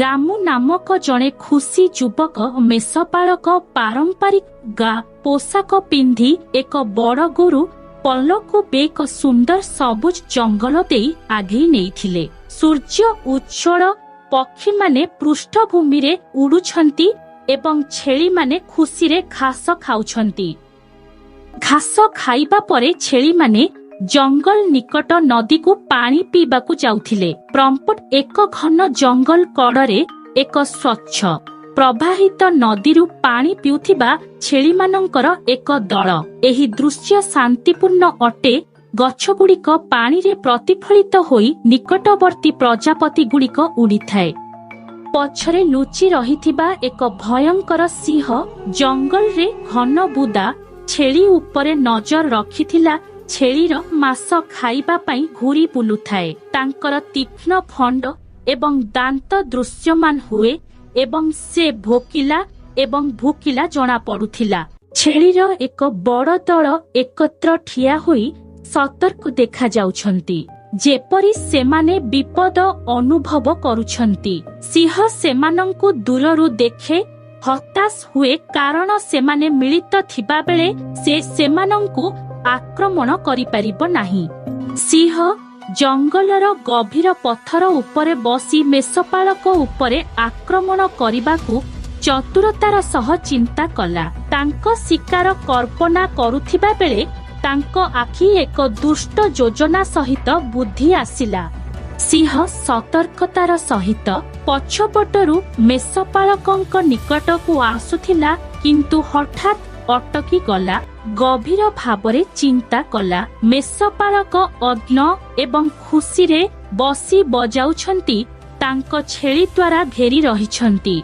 ରାମୁ ନାମକ ଜଣେ ଖୁସି ଯୁବକ ମେଷପାଳକ ପାରମ୍ପରିକ ପୋଷାକ ପିନ୍ଧି ଏକ ବଡ଼ ଗୋରୁ ପଲକୁ ଏକ ସୁନ୍ଦର ସବୁଜ ଜଙ୍ଗଲ ଦେଇ ଆଗେଇ ନେଇଥିଲେ। ସୂର୍ଯ୍ୟ ଉଜ୍ଜ୍ୱଳ, ପକ୍ଷୀମାନେ ପୃଷ୍ଠଭୂମିରେ ଉଡୁଛନ୍ତି ଏବଂ ଛେଳିମାନେ ଖୁସିରେ ଘାସ ଖାଉଛନ୍ତି। ଘାସ ଖାଇବା ପରେ ଛେଳିମାନେ ଜଙ୍ଗଲ ନିକଟ ନଦୀକୁ ପାଣି ପିଇବାକୁ ଯାଉଥିଲେ। ପ୍ରମ୍ପଟ ଏକ ଘନ ଜଙ୍ଗଲ କଡ଼ରେ ଏକ ସ୍ୱଚ୍ଛ ପ୍ରବାହିତ ନଦୀରୁ ପାଣି ପିଉଥିବା ଛେଳିମାନଙ୍କର ଏକ ଦଳ। ଏହି ଦୃଶ୍ୟ ଶାନ୍ତିପୂର୍ଣ୍ଣ ଅଟେ। ଗଛଗୁଡ଼ିକ ପାଣିରେ ପ୍ରତିଫଳିତ ହୋଇ ନିକଟବର୍ତ୍ତୀ ପ୍ରଜାପତିଗୁଡ଼ିକ ଉଡ଼ିଥାଏ। ପଛରେ ଲୁଚି ରହିଥିବା ଏକ ଭୟଙ୍କର ସିଂହ ଜଙ୍ଗଲରେ ଘନ ବୁଦା ଛେଳି ଉପରେ ନଜର ରଖିଥିଲା। ଛେଳିର ମାଂସ ଖାଇବା ପାଇଁ ଘୁରି ବୁଲୁଥାଏ। ତାଙ୍କର ତୀକ୍ଷ୍ଣ ଫଣ୍ଡ ଏବଂ ଦାନ୍ତ ଦୃଶ୍ୟମାନ ହୁଏ ଏବଂ ସେ ଭୋକିଲା ଜଣାପଡୁଥିଲା। ଛେଳିର ଏକ ବଡ଼ ଦଳ ଏକତ୍ର ଠିଆ ହୋଇ ସତର୍କ ଦେଖାଯାଉଛନ୍ତି, ଯେପରି ସେମାନେ ବିପଦ ଅନୁଭବ କରୁଛନ୍ତି। ସିଂହ ସେମାନଙ୍କୁ ଦୂରରୁ ଦେଖେ, ହତାଶ ହୁଏ କାରଣ ସେମାନେ ମିଳିତ ଥିବାବେଳେ ସେ ସେମାନଙ୍କୁ ଆକ୍ରମଣ କରିପାରିବ ନାହିଁ। ସିଂହ ଜଙ୍ଗଲର ଗଭୀର ପଥର ଉପରେ ବସି ମେଷପାଳକ ଉପରେ ଆକ୍ରମଣ କରିବାକୁ ଚତୁରତାର ସହ ଚିନ୍ତା କଲା। ତାଙ୍କ ଶିକାର କଳ୍ପନା କରୁଥିବା ବେଳେ ତାଙ୍କ ଆଖି ଏକ ଦୁଷ୍ଟ ଯୋଜନା ସହିତ ବୁଦ୍ଧି ଆସିଲା। ସିଂହ ସତର୍କତାର ସହିତ ପଛପଟରୁ ମେଷପାଳକଙ୍କ ନିକଟକୁ ଆସୁଥିଲା, କିନ୍ତୁ ହଠାତ୍ ଅଟକି ଗଲା। ଗଭୀର ଭାବରେ ଚିନ୍ତା କଲା। ମେଷପାଳକ ଅଗ୍ନ ଏବଂ ଖୁସିରେ ବସି ବଜାଉଛନ୍ତି, ତାଙ୍କ ଛେଳି ଦ୍ୱାରା ଘେରି ରହିଛନ୍ତି।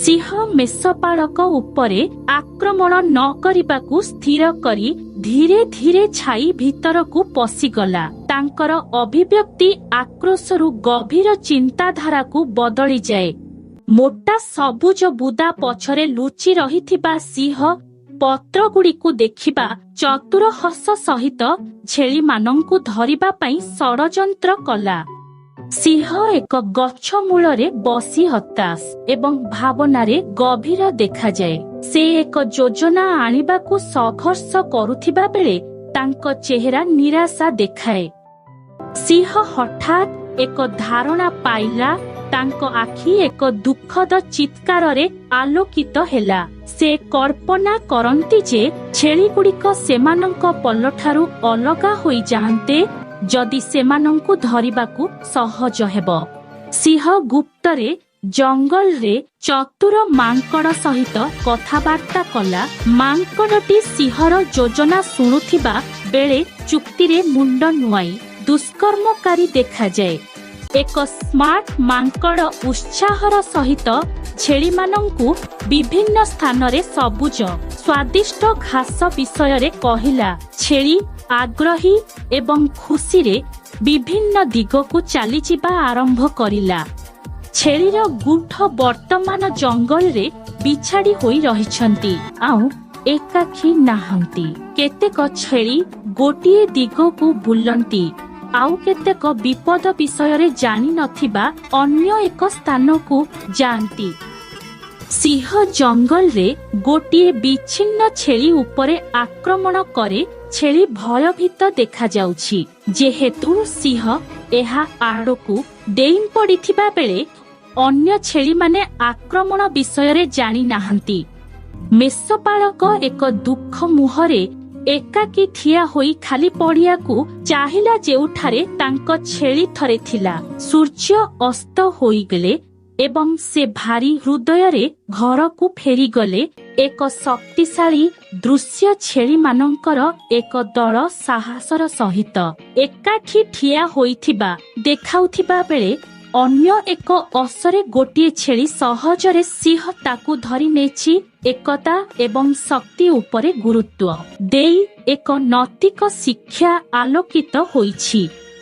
ସିଂହ ମେଷପାଳକ ଉପରେ ଆକ୍ରମଣ ନ କରିବାକୁ ସ୍ଥିର କରି ଧୀରେ ଧୀରେ ଛାଇ ଭିତରକୁ ପଶିଗଲା। ତାଙ୍କର ଅଭିବ୍ୟକ୍ତି ଆକ୍ରୋଶରୁ ଗଭୀର ଚିନ୍ତାଧାରାକୁ ବଦଳିଯାଏ। ମୋଟା ସବୁଜ ବୁଦା ପଛରେ ଲୁଚି ରହିଥିବା ସିଂହ ପତ୍ରଗୁଡ଼ିକୁ ଦେଖିବା ଚତୁର ହସ ସହିତ ଛେଳିମାନଙ୍କୁ ଧରିବା ପାଇଁ ଷଡ଼ଯନ୍ତ୍ର କଲା। ସିଂହ ଏକ ଗଛ ମୂଳରେ ବସି ହତାଶ ଏବଂ ଭାବନାରେ ଗଭୀର ଦେଖାଯାଏ। ସେ ଏକ ଯୋଜନା ଆଣିବାକୁ ସଂଘର୍ଷ କରୁଥିବା ବେଳେ ତାଙ୍କ ଚେହେରା ନିରାଶା ଦେଖାଏ। ସିଂହ ହଠାତ୍ ଏକ ଧାରଣା ପାଇଲା। ତାଙ୍କ ଆଖି ଏକ ଦୁଃଖଦ ଚିତ୍କାରରେ ଆଲୋକିତ ହେଲା। ସେ କଳ୍ପନା କରନ୍ତି ଯେ ଛେଳିଗୁଡ଼ିକ ସେମାନଙ୍କ ପଲଠାରୁ ଅଲଗା ହୋଇଯାଆନ୍ତେ ଯଦି ସେମାନଙ୍କୁ ଧରିବାକୁ ସହଜ ହେବ। ସିଂହ ଗୁପ୍ତରେ ଜଙ୍ଗଲରେ ଚତୁର ମାଙ୍କଡ଼ ସହିତ କଥାବାର୍ତ୍ତା କଲା। ମାଙ୍କଡ଼ଟି ସିଂହର ଯୋଜନା ଶୁଣୁଥିବା ବେଳେ ଚୁକ୍ତିରେ ମୁଣ୍ଡ ନୁଆଇ ଦୁଷ୍କର୍ମକାରୀ ଦେଖାଯାଏ। ଏକ ସ୍ମାର୍ଟ ମାଙ୍କଡ଼ ଉତ୍ସାହର ସହିତ ଛେଳିମାନଙ୍କୁ ବିଭିନ୍ନ ସ୍ଥାନରେ ସବୁଜ ସ୍ୱାଦିଷ୍ଟ ଘାସ ବିଷୟରେ କହିଲା। ଛେଳି ଆଗ୍ରହୀ ଏବଂ ଖୁସିରେ ବିଭିନ୍ନ ଦିଗକୁ ଚାଲିଯିବା ଆରମ୍ଭ କରିଲା। ଛେଳିର ଗୁଣ୍ଠ ବର୍ତ୍ତମାନ ଜଙ୍ଗଲରେ ବିଛାଡ଼ି ହୋଇ ରହିଛନ୍ତି, ଆଉ ଏକାକୀ ନାହାନ୍ତି। କେତେକ ଛେଳି ଗୋଟିଏ ଦିଗକୁ ବୁଲନ୍ତି, ଆଉ କେତେକ ବିପଦ ବିଷୟରେ ଜାଣିନଥିବା ଅନ୍ୟ ଏକ ସ୍ଥାନକୁ ଯାଆନ୍ତି। ସିଂହ ଜଙ୍ଗଲରେ ଗୋଟିଏ ବିଚ୍ଛିନ୍ନ ଛେଳି ଉପରେ ଆକ୍ରମଣ କରେ। ଛେଳି ଭୟଭୀତ ଦେଖାଯାଉଛି, ଯେହେତୁ ସିଂହ ଏହା ଆଡ଼କୁ ଡେଇଁ ପଡ଼ିଥିବା ବେଳେ ଅନ୍ୟ ଛେଳିମାନେ ଆକ୍ରମଣ ବିଷୟରେ ଜାଣିନାହାନ୍ତି। ମେଷପାଳକ ଏକ ଦୁଃଖ ମୁହଁରେ ଏକାକୀ ଠିଆ ହୋଇ ଖାଲି ପଡ଼ିଆକୁ ଚାହିଁଲା, ଯେଉଁଠାରେ ତାଙ୍କ ଛେଳି ଥରେ ଥିଲା। ସୂର୍ଯ୍ୟ ଅସ୍ତ ହୋଇଗଲେ ଏବଂ ସେ ଭାରି ହୃଦୟରେ ଘରକୁ ଫେରିଗଲେ। ଏକ ଶକ୍ତିଶାଳୀ ଦୃଶ୍ୟ। ଛେଳିମାନଙ୍କର ଏକ ଦଳ ସାହସର ସହିତ ଏକାଠି ଠିଆ ହୋଇଥିବା ଦେଖାଉଥିବା ବେଳେ ଅନ୍ୟ ଏକ ଅସରେ ଗୋଟିଏ ଛେଳି ସହଜରେ ସିଂହ ତାକୁ ଧରି ନେଇଛି। ଏକତା ଏବଂ ଶକ୍ତି ଉପରେ ଗୁରୁତ୍ୱ ଦେଇ ଏକ ନୈତିକ ଶିକ୍ଷା ଆଲୋକିତ ହୋଇଛି।